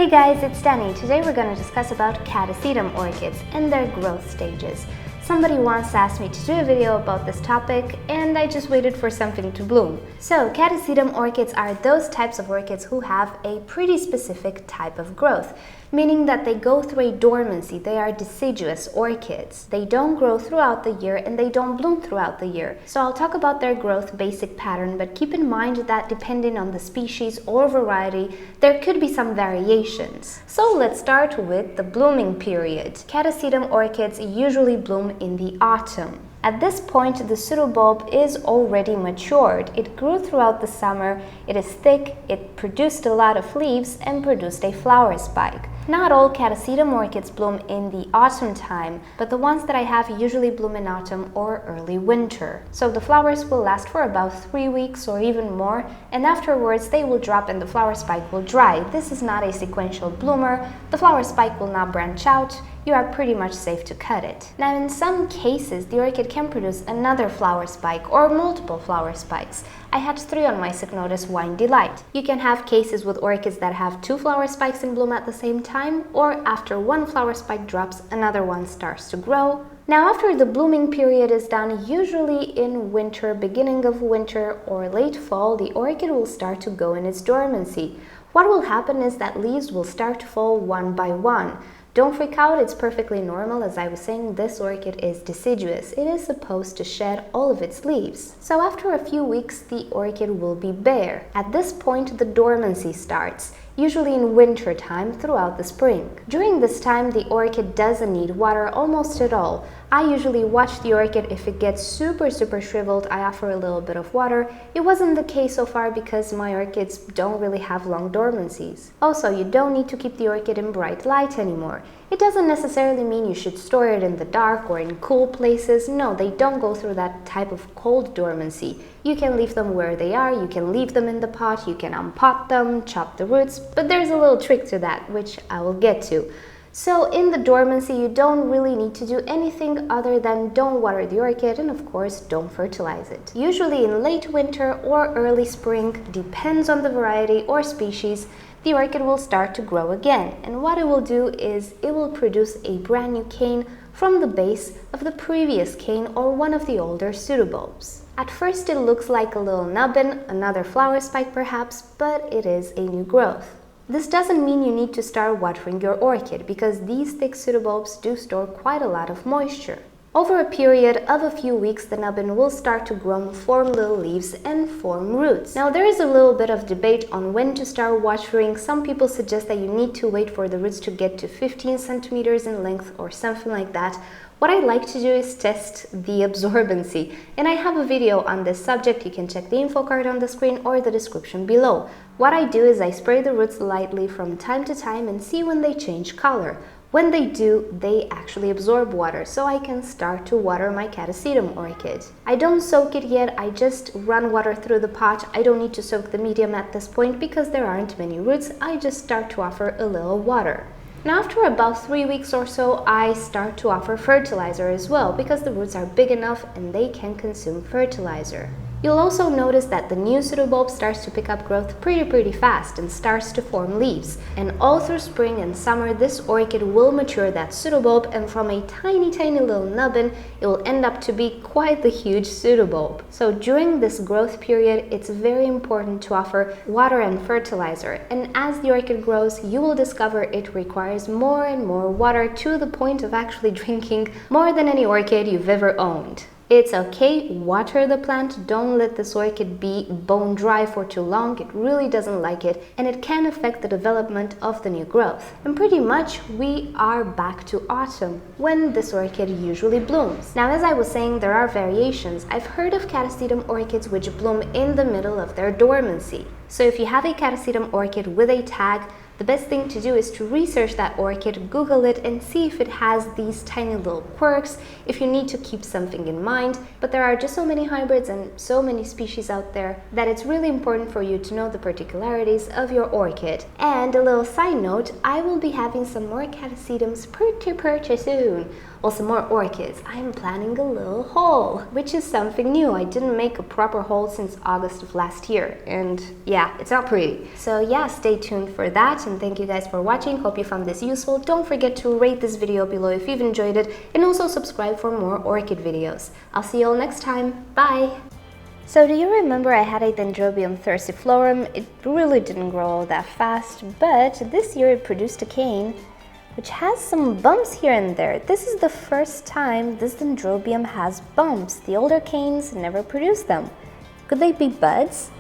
Hey guys, it's Danny. Today we're going to discuss about Catasetum orchids and their growth stages. Somebody once asked me to do a video about this topic and I just waited for something to bloom. So Catasetum orchids are those types of orchids who have a pretty specific type of growth, meaning that they go through a dormancy. They are deciduous orchids. They don't grow throughout the year and they don't bloom throughout the year. So I'll talk about their growth basic pattern, but keep in mind that depending on the species or variety, there could be some variations. So let's start with the blooming period. Catasetum orchids usually bloom in the autumn. At this point, the pseudobulb is already matured. It grew throughout the summer, it is thick, it produced a lot of leaves and produced a flower spike. Not all Catasetum orchids bloom in the autumn time, but the ones that I have usually bloom in autumn or early winter. So the flowers will last for about 3 weeks or even more, and afterwards they will drop and the flower spike will dry. This is not a sequential bloomer. The flower spike will not branch out. You are pretty much safe to cut it. Now, in some cases, the orchid can produce another flower spike or multiple flower spikes. I had 3 on my Cycnodes Wine Delight. You can have cases with orchids that have 2 flower spikes in bloom at the same time, or after one flower spike drops, another one starts to grow. Now, after the blooming period is done, usually in winter, beginning of winter or late fall, the orchid will start to go in its dormancy. What will happen is that leaves will start to fall one by one. Don't freak out, it's perfectly normal. As I was saying, this orchid is deciduous. It is supposed to shed all of its leaves. So after a few weeks, the orchid will be bare. At this point, the dormancy starts, usually in winter time throughout the spring. During this time, the orchid doesn't need water almost at all. I usually watch the orchid. If it gets super shriveled, I offer a little bit of water. It wasn't the case so far because my orchids don't really have long dormancies. Also, you don't need to keep the orchid in bright light anymore. It doesn't necessarily mean you should store it in the dark or in cool places. No, they don't go through that type of cold dormancy. You can leave them where they are, you can leave them in the pot, you can unpot them, chop the roots, but there's a little trick to that, which I will get to. So in the dormancy, you don't really need to do anything other than don't water the orchid and of course don't fertilize it. Usually in late winter or early spring, depends on the variety or species, the orchid will start to grow again. And what it will do is it will produce a brand new cane from the base of the previous cane or one of the older pseudobulbs. At first it looks like a little nubbin, another flower spike perhaps, but it is a new growth. This doesn't mean you need to start watering your orchid because these thick pseudobulbs do store quite a lot of moisture. Over a period of a few weeks, the nubbin will start to grow, form little leaves and form roots. Now, there is a little bit of debate on when to start watering. Some people suggest that you need to wait for the roots to get to 15 centimeters in length or something like that. What I like to do is test the absorbency, and I have a video on this subject. You can check the info card on the screen or the description below. What I do is I spray the roots lightly from time to time and see when they change color. When they do, they actually absorb water, so I can start to water my Catasetum orchid. I don't soak it yet, I just run water through the pot. I don't need to soak the medium at this point because there aren't many roots. I just start to offer a little water. Now, after about 3 weeks or so, I start to offer fertilizer as well because the roots are big enough and they can consume fertilizer. You'll also notice that the new pseudobulb starts to pick up growth pretty fast and starts to form leaves. And all through spring and summer, this orchid will mature that pseudobulb, and from a tiny little nubbin, it will end up to be quite the huge pseudobulb. So during this growth period, it's very important to offer water and fertilizer. And as the orchid grows, you will discover it requires more and more water to the point of actually drinking more than any orchid you've ever owned. It's okay, water the plant, don't let this orchid be bone dry for too long. It really doesn't like it and it can affect the development of the new growth. And pretty much we are back to autumn when this orchid usually blooms. Now, as I was saying, there are variations. I've heard of Catasetum orchids which bloom in the middle of their dormancy. So if you have a Catasetum orchid with a tag, the best thing to do is to research that orchid, Google it, and see if it has these tiny little quirks, if you need to keep something in mind, but there are just so many hybrids and so many species out there that it's really important for you to know the particularities of your orchid. And a little side note, I will be having some more Catasetums pretty soon. Well, some more orchids. I am planning a little haul, which is something new. I didn't make a proper haul since August of last year, and yeah, it's not pretty. So yeah, stay tuned for that, and thank you guys for watching. Hope you found this useful. Don't forget to rate this video below if you've enjoyed it, and also subscribe for more orchid videos. I'll see you all next time. Bye! So do you remember I had a Dendrobium thurciflorum? It really didn't grow all that fast, but this year it produced a cane, which has some bumps here and there. This is the first time this Dendrobium has bumps. The older canes never produced them. Could they be buds?